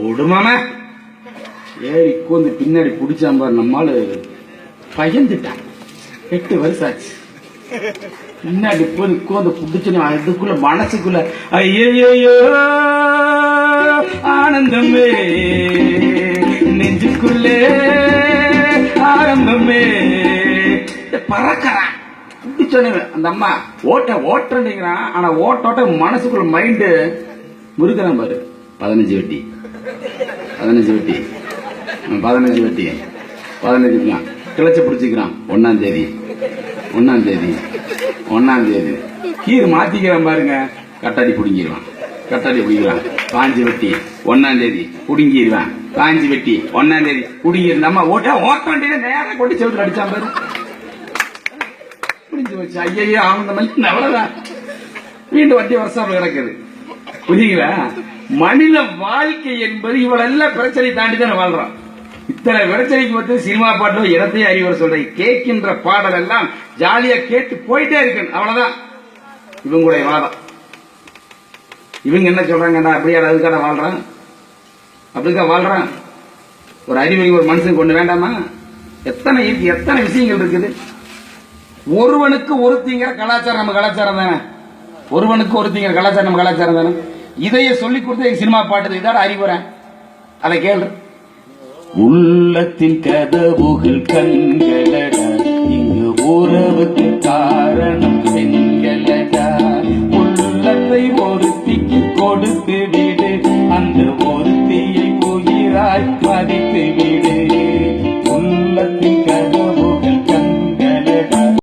ஓடுமாம ஏறி கோந்து பின்னாடி பிடிச்சான் பாரு, நம்மால பயந்துட்டான். 8 வருஷம் ஆச்சு. பின்னாடி போய் கோந்து பிடிச்சு அதுக்குள்ள மனசுக்குள்ள ஐயோ ஆனந்தமே நெஞ்சுக்குள்ளே ஆரம்பமே பறக்கிறான். பிடிச்சோன்னு அந்த அம்மா ஓட்டுறான். ஆனா ஓட்ட மனசுக்குள்ள மைண்டு முறுக்கிறான் பாரு. 15 வெட்டி 15 கிளச்ச பிடிச்சிக்கிறான். 1ஆம் தேதி கீர் மாத்திக்கிறான் பாருங்க. கட்டாடி பிடிங்கிடுவான். பாஞ்சு வெட்டி 1ஆம் தேதி புடுங்கிடுவான். பாஞ்சு வெட்டி 1ஆம் தேதி புடுங்கிருந்தாமா ஓட்ட வேண்டியதை நேரம் கொண்டு செவுத்துல அடிச்சான் பாரு. புரிஞ்சு வச்சு ஐயோ ஆனந்தம் அவ்வளவுதான். மீண்டும் வட்டி வருஷம் கிடக்குது. புரியுங்களா? மனித வாழ்க்கை என்பது இவ்வளவு பிரச்சனை தாண்டி தான் வாழ்றான். இத்தனை பிரச்சனைக்கு வந்து சினிமா பாட்டுல இடத்தையே அறிவுரை சொல்றேன். கேட்கின்ற பாடல் எல்லாம் ஜாலியா கேட்டு போயிட்டே இருக்கு. அவ்வளவுதான் இவங்களுடைய வாதம். இவங்க என்ன சொல்றாங்க? அப்படியே அதுக்காக வாழ்றான், அப்படிதான் வாழ்றான். ஒரு அறிவுரை ஒரு மனுஷன் கொண்டு வேண்டாமா? எத்தனை இருக்கு, எத்தனை விஷயங்கள் இருக்குது. ஒருவனுக்கு ஒருத்திங்கிற கலாச்சாரம் நம்ம கலாச்சாரம் தானே. ஒருவனுக்கு ஒருத்திங்கிற கலாச்சாரம் நம்ம கலாச்சாரம் தானே. இதையே சொல்லி கொடுத்து சினிமா பாட்டு இதோட அறிவுரை. அதை கேளு. உள்ளத்தின் கதவுகள் கண்களட, இங்கு உறவுக்கு காரணம்